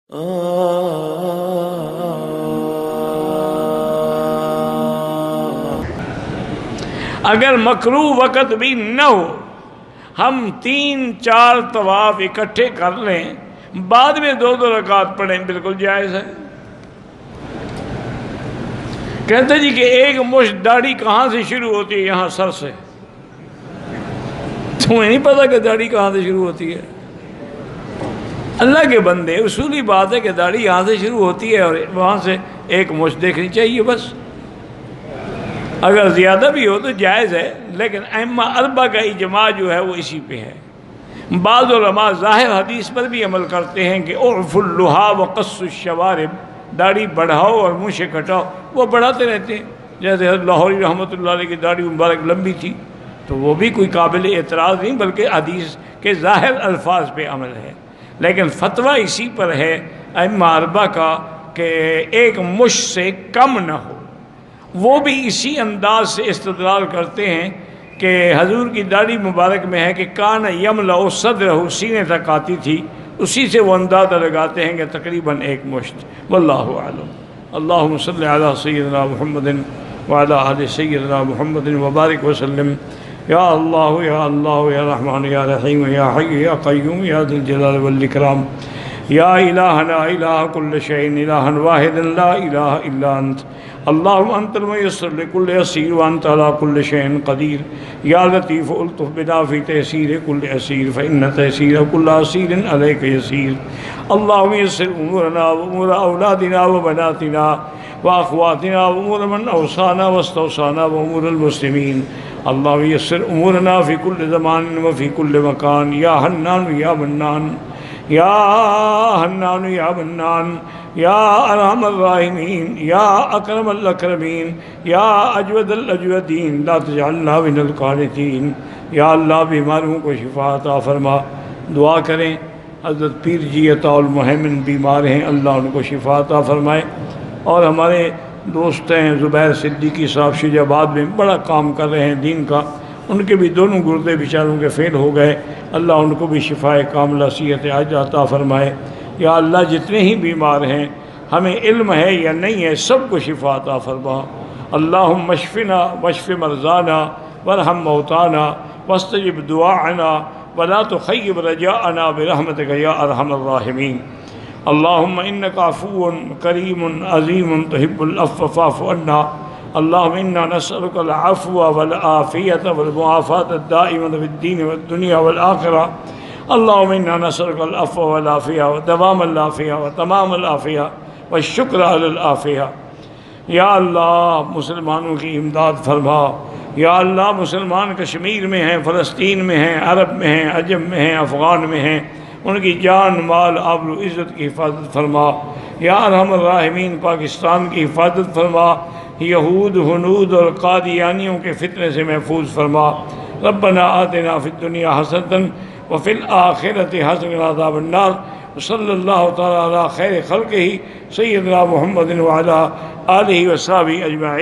اگر مکروہ وقت بھی نہ ہو، ہم 3-4 طواف اکٹھے کر لیں، بعد میں 2 رکعت پڑھیں، بالکل جائز ہے۔ کہتے جی کہ ایک مشت داڑھی کہاں سے شروع ہوتی ہے؟ یہاں سر سے۔ تمہیں نہیں پتا کہ داڑھی کہاں سے شروع ہوتی ہے؟ اللہ کے بندے، اصولی بات ہے کہ داڑھی یہاں سے شروع ہوتی ہے اور وہاں سے ایک مشت دیکھنی چاہیے بس۔ اگر زیادہ بھی ہو تو جائز ہے، لیکن ائمہ 4 کا اجماع جو ہے وہ اسی پہ ہے۔ بعض علماء ظاہر حدیث پر بھی عمل کرتے ہیں کہ اعف اللحا وقص الشوارب، داڑھی بڑھاؤ اور منشے کٹاؤ، وہ بڑھاتے رہتے ہیں۔ جیسے حضرت لاہوری رحمۃ اللہ علیہ کی داڑھی مبارک لمبی تھی، تو وہ بھی کوئی قابل اعتراض نہیں، بلکہ حدیث کے ظاہر الفاظ پہ عمل ہے۔ لیکن فتویٰ اسی پر ہے ائمہ 4 کا کہ ایک مشت سے کم نہ ہو۔ وہ بھی اسی انداز سے استدلال کرتے ہیں کہ حضور کی داڑھی مبارک میں ہے کہ کان یملأ صدرہ، سینے تک آتی تھی، اسی سے وہ اندازہ لگاتے ہیں کہ تقریباً ایک مشت۔ واللہ اعلم۔ اللہم صلی علی سیدنا محمد وعلی آل سیدنا محمد وبارک وسلم۔ یا اللہ یا اللہ یا رحمان یا رحیم یا حی یا قیوم یا ذی الجلال والاکرام، یا الہنا الہ کل شیء الہا واحدا لا الہ الا انت، اللہم انت المیسر لکل یسیر وانت علی کل شیء قدیر، یا لطیف الطف بنا فی تیسیر کل اسیر فإن تیسیر کل اسیر علیک یسیر، اللہم یسر امورنا وامور اولادنا وبناتنا واخواتنا وامور من اوصانا واستوصانا وامور المسلمین، اللہم یسر امورنا فی کل زمان وفی کل مکان، یا حنان یا منان، یا حنان یا منان، یا ارحم الراحمین، یا اکرم الاکرمین، یا اجود الاجودین، لا تجعلنا من القانتین۔ یا اللہ بیماروں کو شفا عطا فرما۔ دعا کریں، حضرت پیر جی عطا المہمن بیمار ہیں، اللہ ان کو شفا عطا فرمائے۔ اور ہمارے دوست ہیں زبیر صدیقی صاحب شیخ آباد میں بڑا کام کر رہے ہیں دین کا، ان کے بھی دونوں گردے بیچاروں کے فیل ہو گئے، اللہ ان کو بھی شفاء کاملہ صحت عاجلہ عطا فرمائے۔ یا اللہ جتنے ہی بیمار ہیں، ہمیں علم ہے یا نہیں ہے، سب کو شفا عطا فرما۔ اللہم اشفنا واشف مرضانا وارحم موتانا واستجب دعاءنا ولا تخیب رجاءنا برحمتک یا ارحم الراحمین۔ اللہم انک عفو کریم عظیم تحب العفو فاعف عنا، اللہم انا نسألک العفو والعافیت والمعافاة الدائمة فی الدین والدنیا والآخرہ، اللہم انا نسألک العفو والعافیہ ودوام العافیہ وتمام العافیہ والشکر علی العافیہ۔ یا اللہ مسلمانوں کی امداد فرما۔ یا اللہ مسلمان کشمیر میں ہیں، فلسطین میں ہیں، عرب میں ہیں، عجم میں ہیں، افغان میں ہیں، ان کی جان مال آبرو عزت کی حفاظت فرما۔ یا ارحم الراحمین پاکستان کی حفاظت فرما، یہود ہنود اور قادیانیوں کے فتنے سے محفوظ فرما۔ ربنا آتنا فی الدنیا حسنۃ وفی الآخرۃ حسنۃ وقنا عذاب النار، صلی اللہ تعالی علی خیر خلقہ سیدنا محمد وعلی آلہ وصحبہ اجمعین۔